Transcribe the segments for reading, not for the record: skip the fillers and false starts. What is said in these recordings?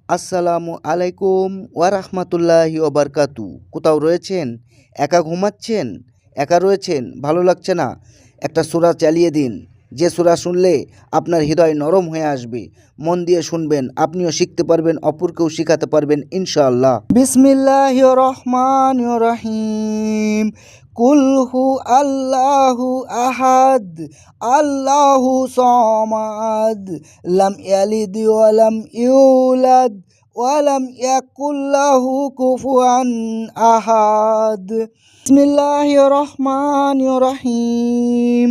আসসালামু আলাইকুম ওয়ারাহমাতুল্লাহি ওবারকাতু। কোথাও রয়েছেন, একা ঘুমাচ্ছেন, একা রয়েছেন, ভালো লাগছে না, একটা সূরা চালিয়ে দিন। যে সূরা শুনলে আপনার হৃদয় নরম হয়ে আসবে। মন দিয়ে শুনবেন, আপনিও শিখতে পারবেন, অপরকেও শিখাতে পারবেন ইনশাআল্লাহ। বিসমিল্লাহির রহমানির রহিম। কুল হু আল্লাহু আহাদ, আল্লাহু সামাদ, লাম ইয়ালিদ ওয়া লাম ইউলাদ ওয়ালাম ইয়াকুল্লাহু কুফুয়ান আহাদ। বিসমিল্লাহির রহমানির রহিম।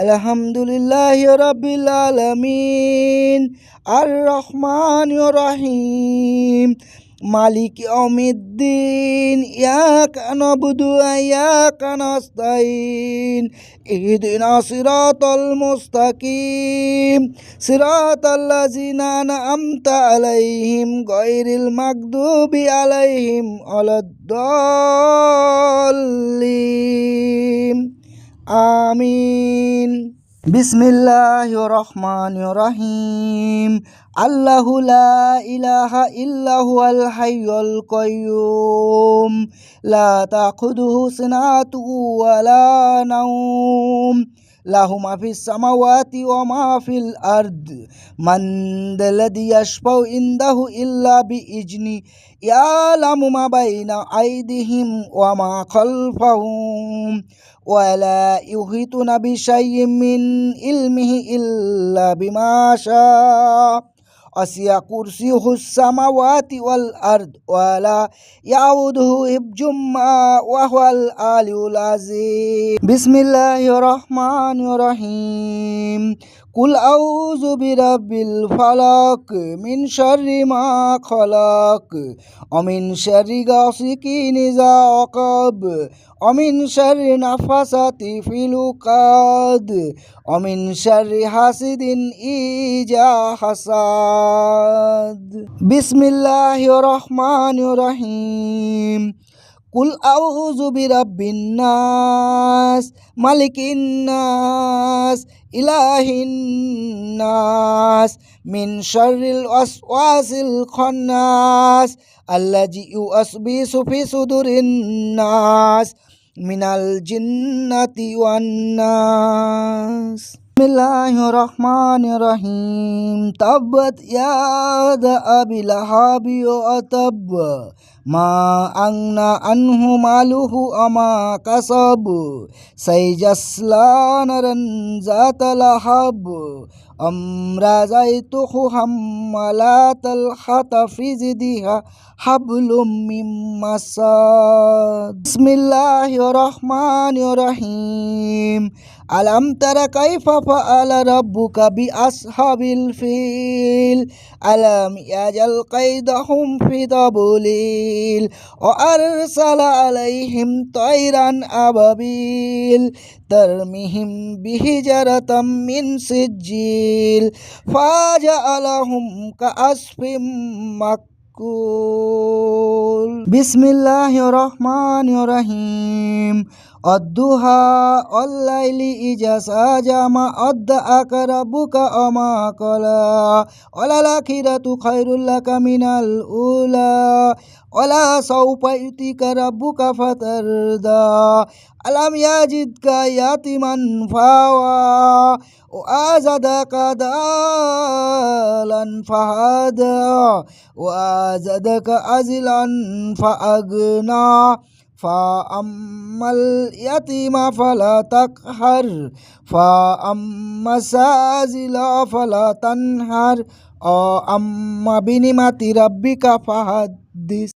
আলহামদুলিল্লাহি রাব্বিল আলামিন, আর রহমানির রহিম, মালিক ইয়াউমিদ্দিন, ইয়াকা নাবুদু ওয়া ইয়াকা নাস্তাইন, ইহদিনাস সিরাতাল মুস্তাকিম, সিরাতাল্লাযিনা আন'আমতা আলাইহিম গায়রিল মাগদুবি আলাইহিম ওয়ালাদ-দাল্লিন। আমিন। বিসমিল্লাহির রহমানির রহিম। আল্লাহু লা ইলাহা ইল্লা হুয়াল হাইয়ুল কাইয়্যুম, লা তাখুযুহু সিনাতুহু ওয়া লা নাওম, লাহু মা ফিস সামাওয়াতি ওয়া মা ফিল আরদ, মান যাল্লাযী ইয়াশফাউ ইনদাহু ইল্লা বিইজনি, ইয়ালামু মা বাইনা আইদিহিম ওয়া মা খালফাহুম, ওয়া লা ইউহিতুনা বিশাইইম মিন ইলমিহি ইল্লা বিমা শাআ, ওয়াসি'a কুরসিয়ুহুস সামাওয়াতি ওয়াল আরদ, ওয়া লা ইয়াউদুহু হিফযুহুমা ওয়া হুয়াল আলিয়্যুল আযীম। বিসমিল্লাহির রহমানির রহিম। কুল আউযু বিরাব্বিল ফালাক, মিন শাররি মা খালাক, ওয়া মিন শাররি গাসিকিন ইযা ওয়াকাব, ওয়া মিন শাররি নাফাসাতি ফিল উকাদ, ওয়া মিন শাররি হাসিদিন ইযা হাসাদ। বিসমিল্লাহির রহমানির রহিম। কুল আউযু বিরাব্বিন নাস, মালিকিন নাস, ইলাহিন নাস, মিন শাররিল ওয়াসওয়াসিল খান্নাস, আল্লাযী ইউওয়াসবিসু ফি সুদুরিন নাস, মিনাল জিন্নাতি ওয়ান নাস। বিসমিল্লাহির রহমানির রহিম। তাব্বাত ইয়াদা আবি লাহাবি ওয়া তাব, মা আগনা আনহু মালুহু ওয়া মা কাসাব, সায়াসলা নারান যাতা লাহাব, আমরাযাইতুহু হাম্মালাতাল হাতাব, ফি জিদিহা হাবলুম মিন মাসাদ। বিসমিল্লাহির রহমানির রহিম। আলাম তারা কাইফা ফাআলা রাব্বুকা বিআসহাবিল ফিল, আলাম ইয়াজআল কাইদাহুম ফি তাদলিল, ওয়া আরসালা আলাইহিম তায়রান আবাবিল, তারমিহিম বিহিজারাতাম মিন সিজ্জিল, ফাজআলাহুম কাআসফিম মাকুল। বিসমিল্লাহির রহমানির রহিম। অদ্দুহা অল্লাইলি ইজা সাজা, মা অদ্দাআকা রাব্বুকা ওয়া মা ক্বালা, ওয়ালাল আখিরাতু খায়রুল লাকা মিনাল উলা, ওয়ালা সাওফা ইউতিকা রাব্বুকা ফাতারদা, আলাম ইয়াজিদকা ইয়াতিমান ফাওয়া, ওয়া যাদাকা দালান ফাহাদা, ওয়া যাদাকা আজিলান ফাআগনা, ফাআম্মাল ইয়াতীমা ফালা তাকহার, ফাআম্মাস সাজিলা ফালা তানহার, আম্মা বিনিমাতি রাব্বিকা ফাহাদ্দিস।